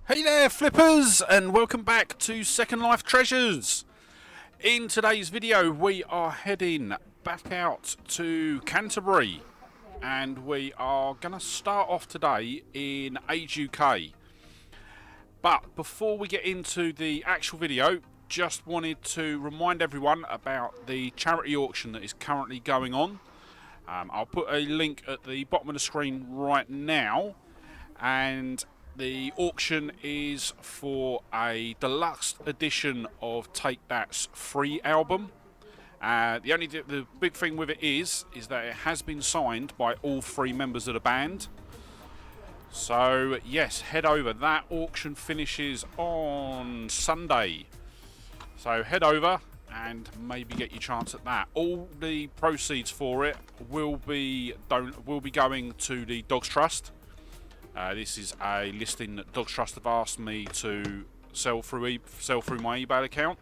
Hey there flippers, and welcome back to Second Life Treasures. In today's video we are heading back out to Canterbury, and we are going to start off today in Age UK. But before we get into the actual video, just wanted to remind everyone about the charity auction that is currently going on. I'll put a link at the bottom of the screen right now, and the auction is for a deluxe edition of Take That's free album. The big thing with it is that it has been signed by all three members of the band. So yes, head over. That auction finishes on Sunday. So head over and maybe get your chance at that. All the proceeds for it will be going to the Dogs Trust. This is a listing that Dogs Trust have asked me to sell through my eBay account.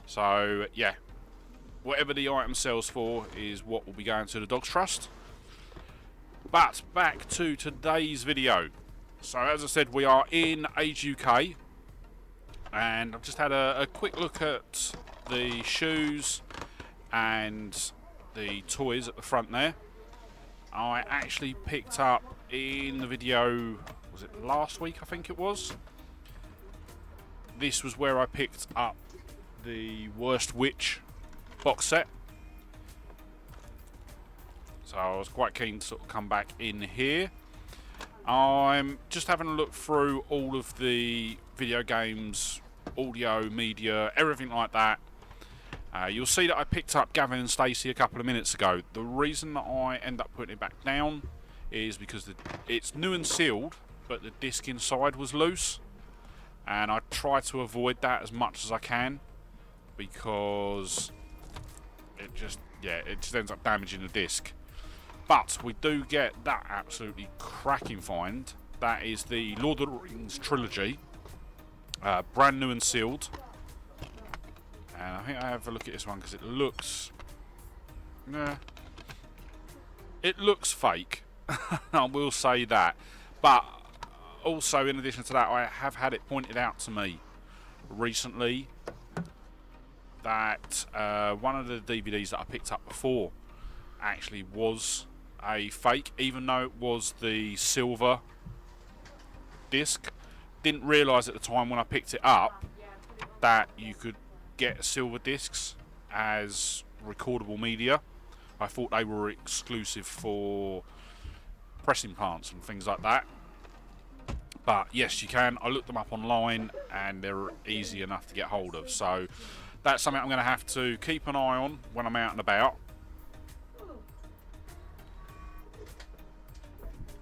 So yeah, whatever the item sells for is what will be going to the Dogs Trust. But back to today's video. So as I said, we are in Age UK, and I've just had a quick look at the shoes and the toys at the front there. I actually picked up in the video, was it last week I think it was? This was where I picked up the Worst Witch box set. So I was quite keen to sort of come back in here. I'm just having a look through all of the video games, audio, media, everything like that. You'll see that I picked up Gavin and Stacey a couple of minutes ago. The reason that I end up putting it back down is because it's new and sealed, but the disc inside was loose, and I try to avoid that as much as I can, because it just ends up damaging the disc. But we do get that absolutely cracking find. That is the Lord of the Rings trilogy, brand new and sealed. And I think I have a look at this one because it looks fake. I will say that. But also, in addition to that, I have had it pointed out to me recently that one of the DVDs that I picked up before actually was a fake, even though it was the silver disc. Didn't realise at the time when I picked it up that you could get silver discs as recordable media. I thought they were exclusive for pressing plants and things like that, but yes, you can. I looked them up online and they're easy enough to get hold of, so that's something I'm going to have to keep an eye on when I'm out and about.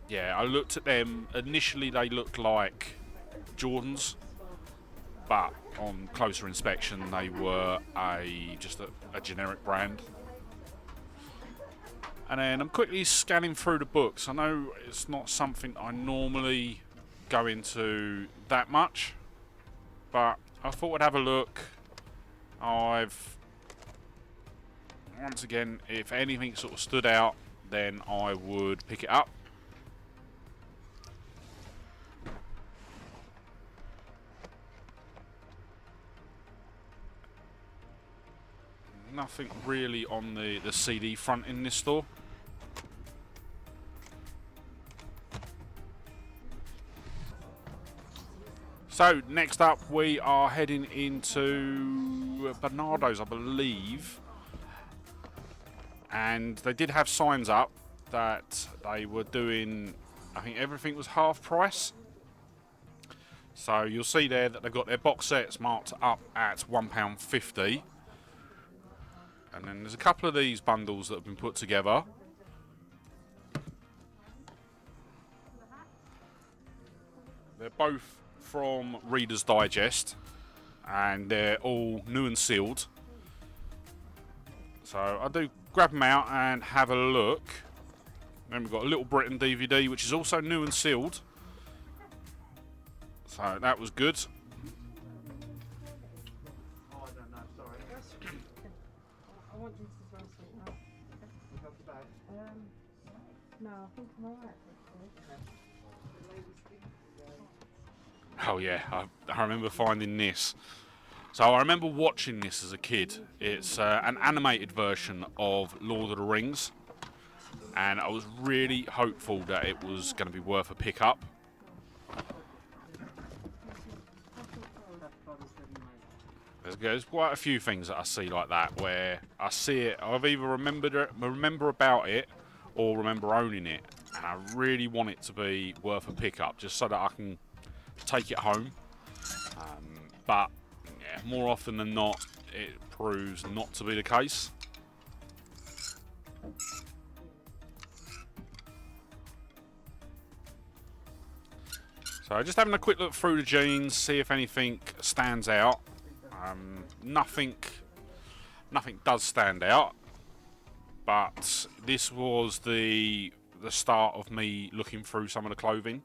Yeah, I looked at them. Initially they looked like Jordans, but on closer inspection they were just a generic brand. And then I'm quickly scanning through the books. I know it's not something I normally go into that much, but I thought I'd have a look. Once again, if anything sort of stood out, then I would pick it up. Nothing really on the CD front in this store. So next up we are heading into Bernardo's, I believe, and they did have signs up that they were doing, I think everything was half price. So you'll see there that they've got their box sets marked up at £1.50. And then there's a couple of these bundles that have been put together. They're both from Reader's Digest, and they're all new and sealed. So I do grab them out and have a look. Then we've got a Little Britain DVD, which is also new and sealed. So that was good. No, I think I'm alright. Oh yeah, I remember finding this. So I remember watching this as a kid. It's an animated version of Lord of the Rings, and I was really hopeful that it was going to be worth a pickup. There's quite a few things that I see like that where I see it, I've either remember about it, or remember owning it, and I really want it to be worth a pickup, just so that I can take it home. But yeah, more often than not, it proves not to be the case. So just having a quick look through the jeans, see if anything stands out. Nothing does stand out, but this was the start of me looking through some of the clothing.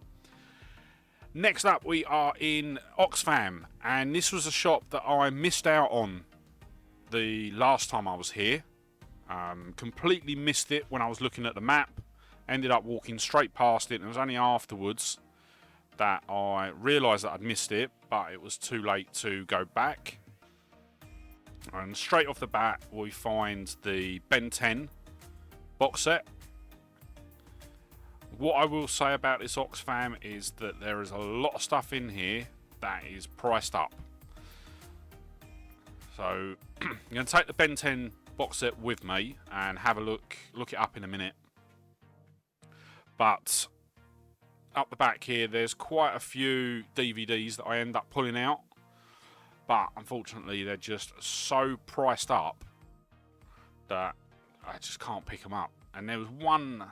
Next up, we are in Oxfam, and this was a shop that I missed out on the last time I was here. Completely missed it when I was looking at the map. Ended up walking straight past it, and it was only afterwards that I realised that I'd missed it, but it was too late to go back. And straight off the bat, we find the Ben 10 box set. What I will say about this Oxfam is that there is a lot of stuff in here that is priced up. So I'm going to take the Ben 10 box set with me and have a look it up in a minute. But up the back here, there's quite a few DVDs that I end up pulling out. But unfortunately, they're just so priced up that I just can't pick them up. And there was one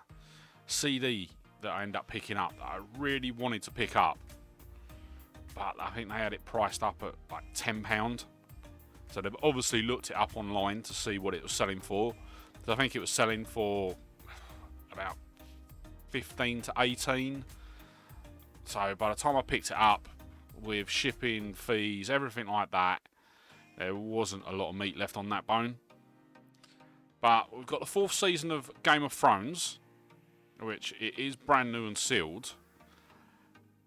CD that I ended up picking up that I really wanted to pick up, but I think they had it priced up at like £10. So they've obviously looked it up online to see what it was selling for. So I think it was selling for about 15 to 18. So by the time I picked it up, with shipping fees, everything like that, there wasn't a lot of meat left on that bone. But we've got the 4th season of Game of Thrones, which it is brand new and sealed.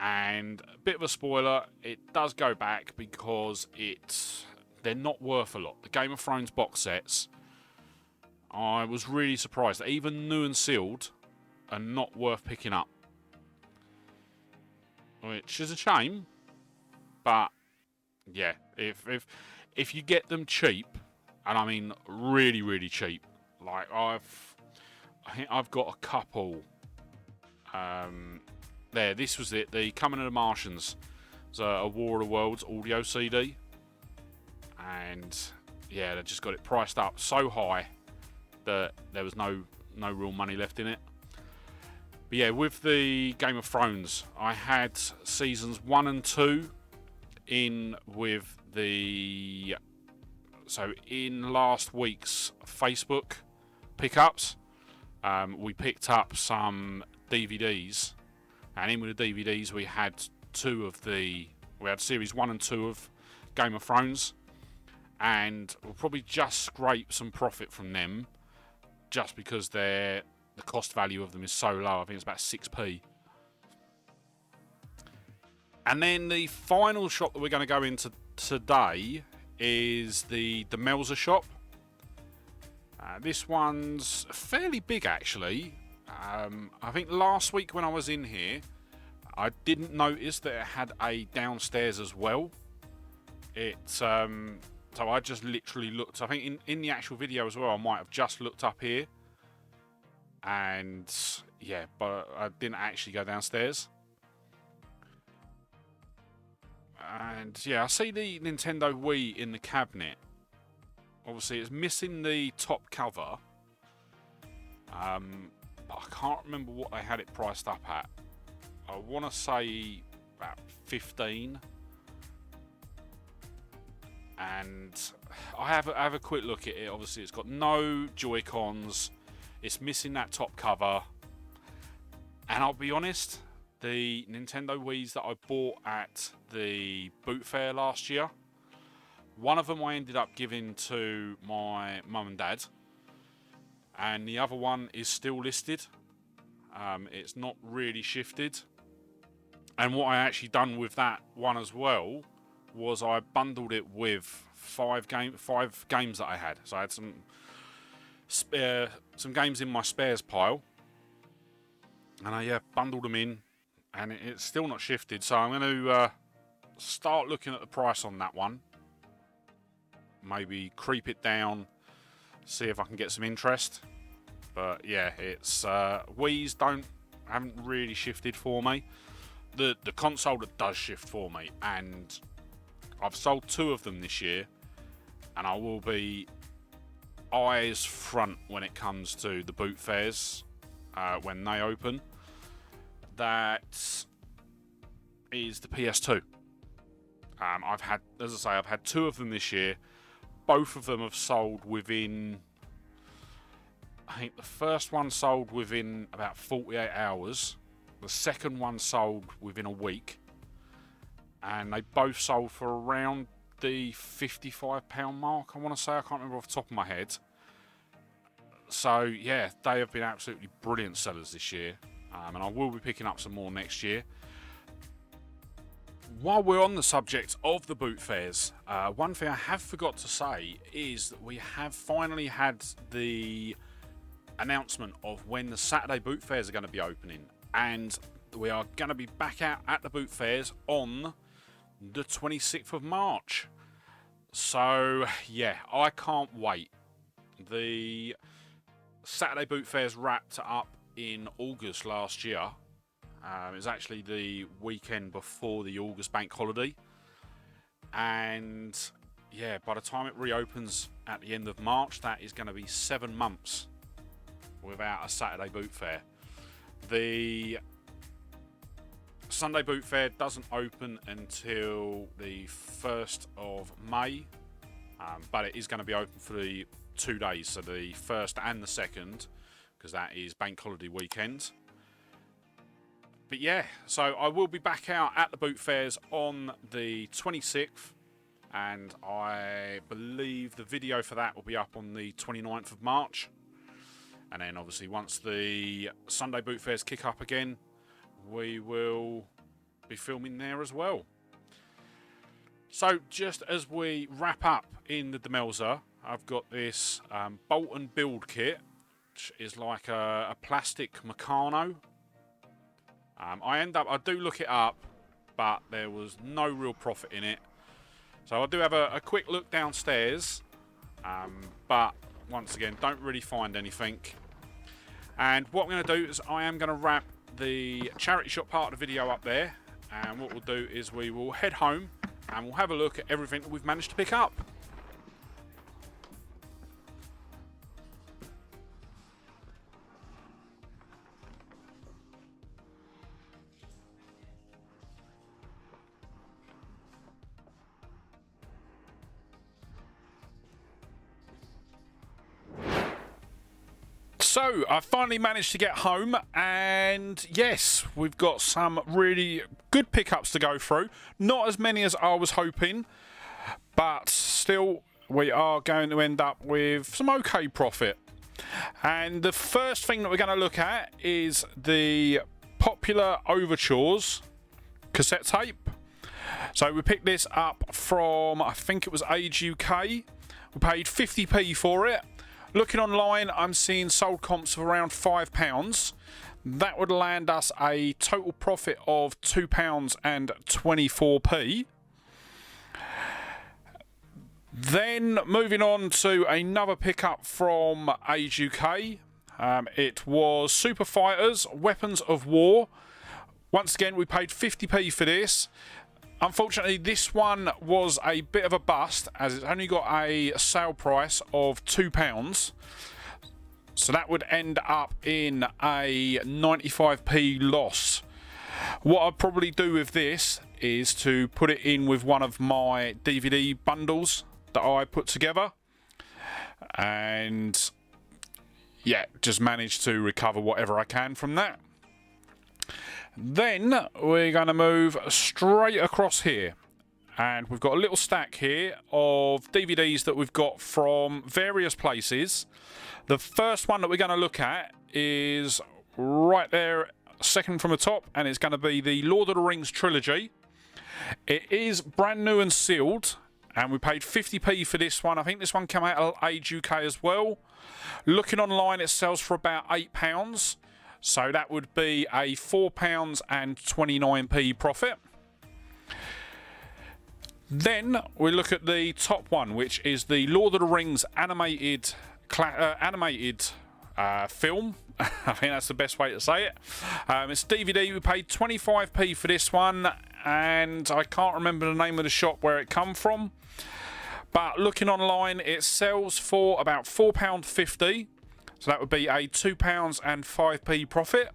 And a bit of a spoiler, it does go back because they're not worth a lot. The Game of Thrones box sets, I was really surprised that even new and sealed are not worth picking up, which is a shame. But yeah, if you get them cheap, and I mean really, really cheap, like I think I've got a couple. There, this was it. The Coming of the Martians. It's a War of the Worlds audio CD, and yeah, they just got it priced up so high that there was no real money left in it. But yeah, with the Game of Thrones, I had seasons 1 and 2 in with the... So in last week's Facebook pickups, we picked up some DVDs, and in with the DVDs we had series 1 and 2 of Game of Thrones, and we'll probably just scrape some profit from them just because the cost value of them is so low. I think it's about 6p. And then the final shop that we're going to go into today is the Melzer shop. This one's fairly big, actually. I think last week when I was in here, I didn't notice that it had a downstairs as well. So I just literally looked. I think in the actual video as well, I might have just looked up here. And yeah, but I didn't actually go downstairs. And yeah, I see the Nintendo Wii in the cabinet. Obviously, it's missing the top cover. But I can't remember what they had it priced up at. I want to say about 15. And I have a quick look at it. Obviously, it's got no Joy-Cons. It's missing that top cover. And I'll be honest, the Nintendo Wiis that I bought at the boot fair last year, one of them I ended up giving to my mum and dad, and the other one is still listed. It's not really shifted. And what I actually done with that one as well was I bundled it with five games that I had. So I had some games in my spares pile, and I bundled them in, and it's still not shifted. So I'm going to start looking at the price on that one. Maybe creep it down, see if I can get some interest. But yeah, it's Wii's haven't really shifted for me. The console that does shift for me, and I've sold 2 of them this year, and I will be eyes front when it comes to the boot fairs when they open. That is the PS2. I've had, as I say, I've had 2 of them this year. Both of them have sold within, I think the first one sold within about 48 hours. The second one sold within a week. And they both sold for around the £55 mark, I want to say. I can't remember off the top of my head. So, yeah, they have been absolutely brilliant sellers this year. And I will be picking up some more next year. While we're on the subject of the boot fairs, one thing I have forgot to say is that we have finally had the announcement of when the Saturday boot fairs are going to be opening. And we are going to be back out at the boot fairs on the 26th of March. So, yeah, I can't wait. The Saturday boot fairs wrapped up in August last year. It was actually the weekend before the August bank holiday. And, yeah, by the time it reopens at the end of March, that is going to be 7 months without a Saturday boot fair. The Sunday boot fair doesn't open until the 1st of May, but it is going to be open for the 2 days, so the 1st and the 2nd, because that is bank holiday weekend. But yeah, so I will be back out at the boot fairs on the 26th, and I believe the video for that will be up on the 29th of March. And then obviously once the Sunday boot fairs kick up again, we will be filming there as well. So just as we wrap up in the Demelza, I've got this bolt and build kit, which is like a plastic Meccano. I do look it up, but there was no real profit in it. So I do have a quick look downstairs, but once again, don't really find anything. And what I'm going to do is I am going to wrap the charity shop part of the video up there. And what we'll do is we will head home and we'll have a look at everything that we've managed to pick up. So, I finally managed to get home, and yes, we've got some really good pickups to go through. Not as many as I was hoping, but still, we are going to end up with some okay profit. And the first thing that we're going to look at is the Popular Overtures cassette tape. So, we picked this up from, I think it was Age UK. We paid 50p for it. Looking online, I'm seeing sold comps of around £5. That would land us a total profit of £2.24. Then moving on to another pickup from Age UK. It was Super Fighters, Weapons of War. Once again, we paid 50p for this. Unfortunately, this one was a bit of a bust, as it's only got a sale price of £2. So that would end up in a 95p loss. What I'd probably do with this is to put it in with one of my DVD bundles that I put together. And yeah, just manage to recover whatever I can from that. Then we're going to move straight across here, and we've got a little stack here of DVDs that we've got from various places. The first one that we're going to look at is right there second from the top, and it's going to be the Lord of the Rings trilogy. It is brand new and sealed, and we paid 50p for this one. I think this one came out at Age UK as well. Looking online, it sells for about £8, so that would be a £4.29 profit. Then we look at the top one, which is the Lord of the Rings animated film. I think that's the best way to say it. It's DVD. We paid 25p for this one, and I can't remember the name of the shop where it come from. But looking online, it sells for about £4.50, so that would be a £2.05 profit.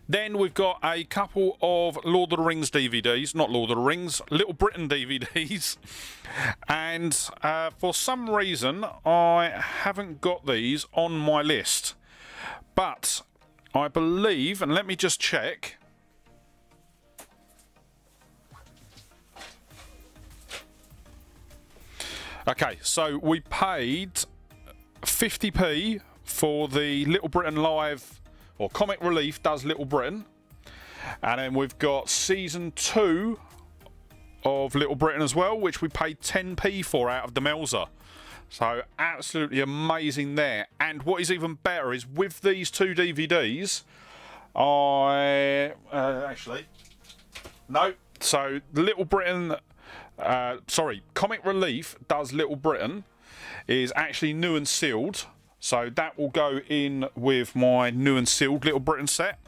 Then we've got a couple of Lord of the Rings DVDs, not Lord of the Rings, Little Britain DVDs. And for some reason, I haven't got these on my list. But I believe, and let me just check. Okay, so we paid 50p for the Little Britain Live, or Comic Relief does Little Britain, and then we've got season 2 of Little Britain as well, which we paid 10p for out of the Melzer. So absolutely amazing there. And what is even better is with these two DVDs, so Little Britain, Comic Relief does Little Britain is actually new and sealed. So that will go in with my new and sealed Little Britain set.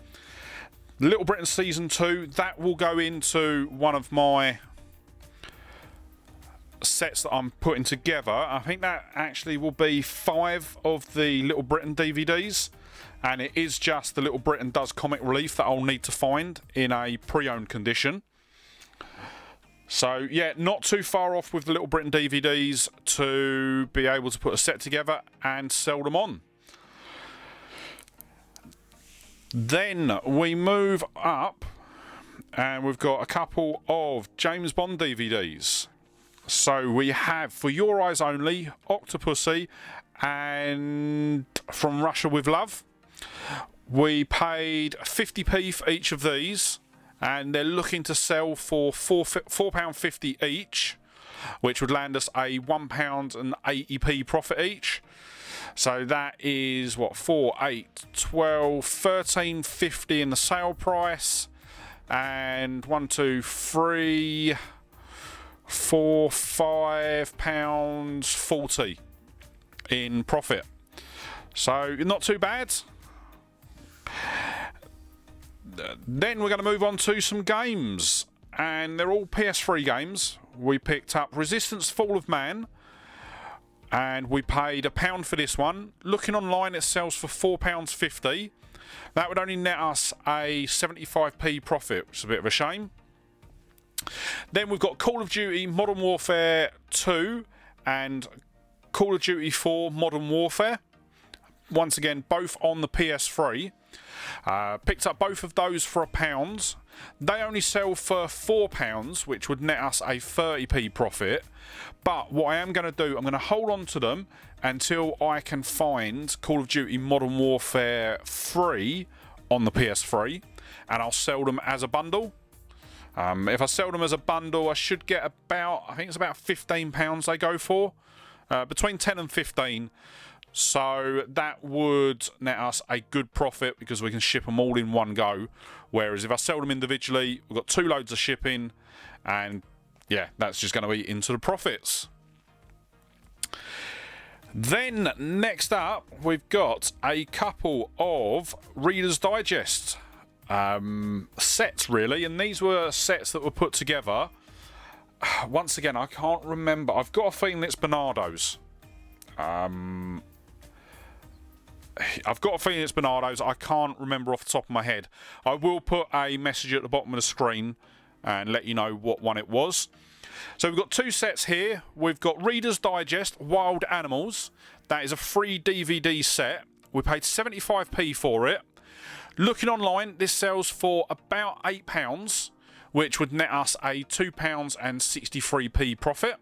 Little Britain Season 2, that will go into one of my sets that I'm putting together. I think that actually will be 5 of the Little Britain DVDs. And it is just the Little Britain Does Comic Relief that I'll need to find in a pre-owned condition. So, yeah, not too far off with the Little Britain DVDs to be able to put a set together and sell them on. Then we move up and we've got a couple of James Bond DVDs. So we have For Your Eyes Only, Octopussy, and From Russia With Love. We paid 50p for each of these. And they're looking to sell for £4.50 each, which would land us a £1.80 profit each. So that is what, 4, 8, 12, 13.50 in the sale price, and 1, 2, 3, 4, £5.40 in profit. So not too bad. Then we're going to move on to some games, and they're all PS3 games. We picked up Resistance Fall of Man, and we paid £1 for this one. Looking online, it sells for £4.50. That would only net us a 75p profit, which is a bit of a shame. Then we've got Call of Duty Modern Warfare 2 and Call of Duty 4 Modern Warfare. Once again, both on the PS3. Picked up both of those for £1. They only sell for £4, which would net us a 30p profit. But what I am going to do, I'm going to hold on to them until I can find Call of Duty Modern Warfare 3 on the PS3, and I'll sell them as a bundle. If I sell them as a bundle, I should get about, I think it's about £15 they go for, between 10 and 15. So that would net us a good profit because we can ship them all in one go. Whereas if I sell them individually, we've got 2 loads of shipping, and yeah, that's just going to eat into the profits. Then next up, we've got a couple of Reader's Digest sets, really, and these were sets that were put together. Once again, I can't remember. I've got a feeling it's Bernardo's. I've got a feeling it's Bernardo's. I can't remember off the top of my head. I will put a message at the bottom of the screen and let you know what one it was. So we've got 2 sets here. We've got Reader's Digest Wild Animals. That is a free DVD set. We paid 75p for it. Looking online, this sells for about £8, which would net us a £2.63p profit.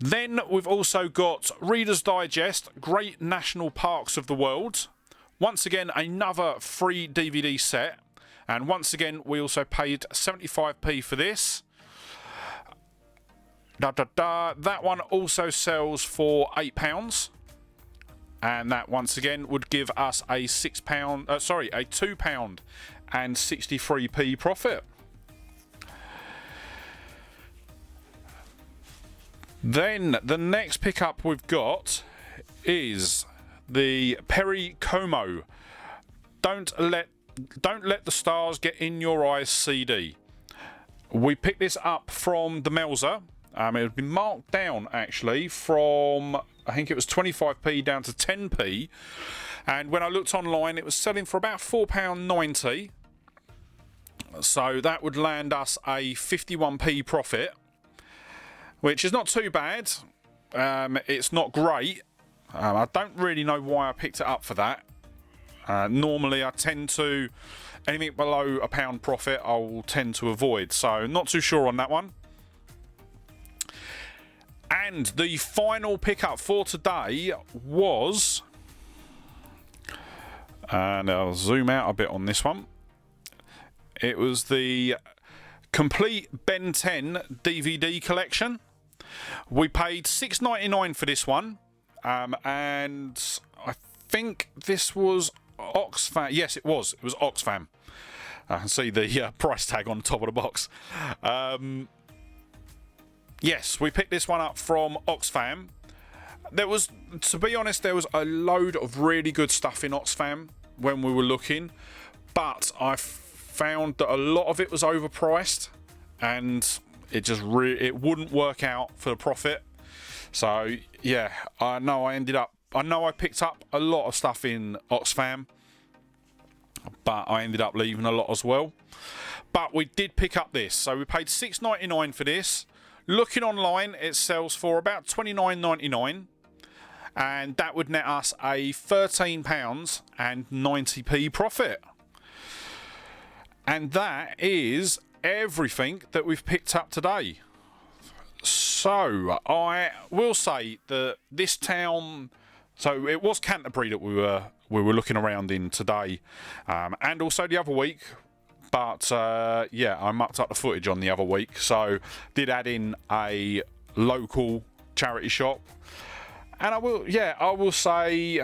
Then we've also got Reader's Digest Great National Parks of the World. once again, another free DVD set. And once again, we also paid 75p for this. That one also sells for £8. And that once again would give us a £2 and 63p profit. Then the next pickup we've got is the Perry Como Don't Let the Stars Get in Your Eyes CD. We picked this up from the Melzer. It had been marked down actually from, I think it was 25p down to 10p, and when I looked online it was selling for about £4.90, so that would land us a 51p profit, which is not too bad. It's not great. I don't really know why I picked it up for that. Normally I tend to, anything below £1 profit I will tend to avoid, so not too sure on that one. And the final pickup for today was, and I'll zoom out a bit on this one, it was the complete Ben 10 DVD collection. We paid $6.99 for this one, and I think this was Oxfam. Yes, it was Oxfam. I can see the price tag on the top of the box. Yes, we picked this one up from Oxfam. There was, to be honest, there was a load of really good stuff in Oxfam when we were looking, but I found that a lot of it was overpriced, and it just it wouldn't work out for the profit. So yeah, I know I picked up a lot of stuff in Oxfam, but I ended up leaving a lot as well. But we did pick up this, so we paid $6.99 for this. Looking online, it sells for about $29.99, and that would net us a £13 and 90p profit. And that is everything that we've picked up today. So I will say that this town, so it was Canterbury that we were looking around in today, and also the other week. But yeah, I mucked up the footage on the other week, so did add in a local charity shop. And I will say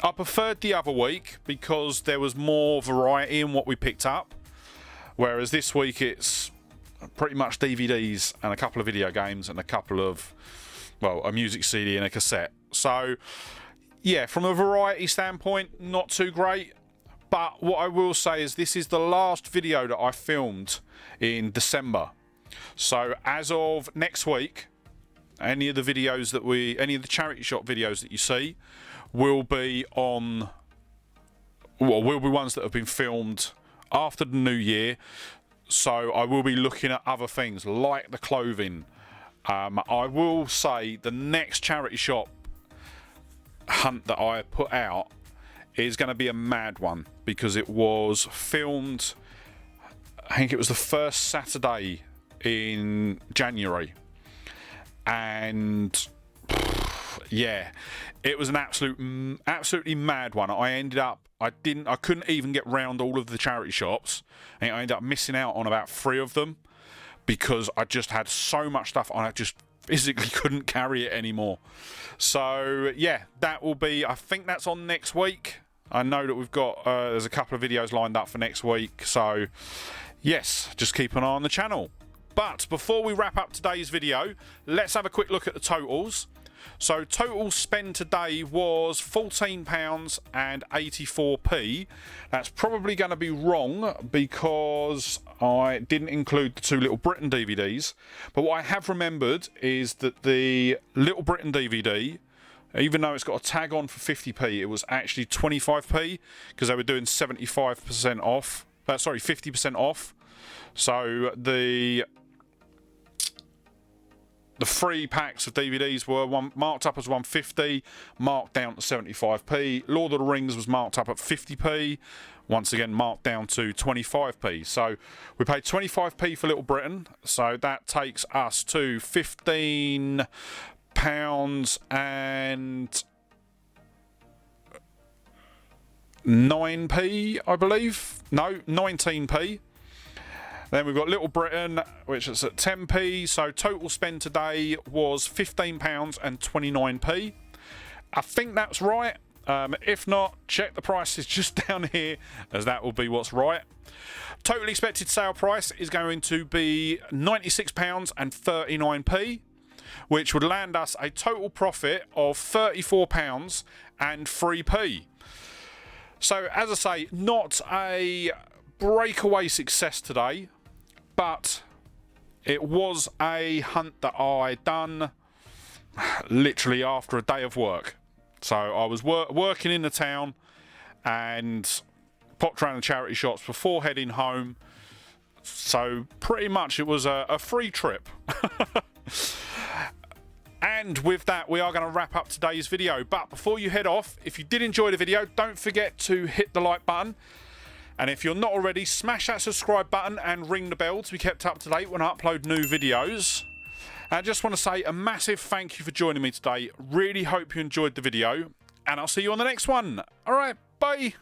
I preferred the other week because there was more variety in what we picked up, whereas this week it's pretty much DVDs and a couple of video games and a couple of, well, a music CD and a cassette. So yeah, from a variety standpoint, not too great. But what I will say is this is the last video that I filmed in December. So as of next week, any of the charity shop videos that you see will be ones that have been filmed after the new year. So I will be looking at other things like the clothing. I will say the next charity shop hunt that I put out is going to be a mad one, because it was filmed, I think it was the first Saturday in January, and yeah, it was an absolutely mad one. I couldn't even get round all of the charity shops, and I ended up missing out on about 3 of them because I just had so much stuff and I just physically couldn't carry it anymore. So yeah, that will be, I think that's on next week. I know that we've got there's a couple of videos lined up for next week, so yes, just keep an eye on the channel. But before we wrap up today's video, let's have a quick look at the totals. So total spend today was £14 and 84p. That's probably going to be wrong because I didn't include the 2 Little Britain DVDs. But what I have remembered is that the Little Britain DVD, even though it's got a tag on for 50p, it was actually 25p because they were doing 75% off. 50% off. So the 3 packs of DVDs were marked up as 150, marked down to 75p. Lord of the Rings was marked up at 50p, once again marked down to 25p. So we paid 25p for Little Britain, so that takes us to £15 and 9p, I believe. No, 19p. Then we've got Little Britain, which is at 10p. So total spend today was £15 and 29p. I think that's right. If not, check the prices just down here, as that will be what's right. Total expected sale price is going to be £96 and 39p, which would land us a total profit of £34 and 3p. So, as I say, not a breakaway success today, but it was a hunt that I done literally after a day of work. So I was working in the town and popped around the charity shops before heading home. So pretty much it was a free trip. And with that, we are going to wrap up today's video. But before you head off, if you did enjoy the video, don't forget to hit the like button. And if you're not already, smash that subscribe button and ring the bell to be kept up to date when I upload new videos. And I just want to say a massive thank you for joining me today. Really hope you enjoyed the video. And I'll see you on the next one. Alright, bye.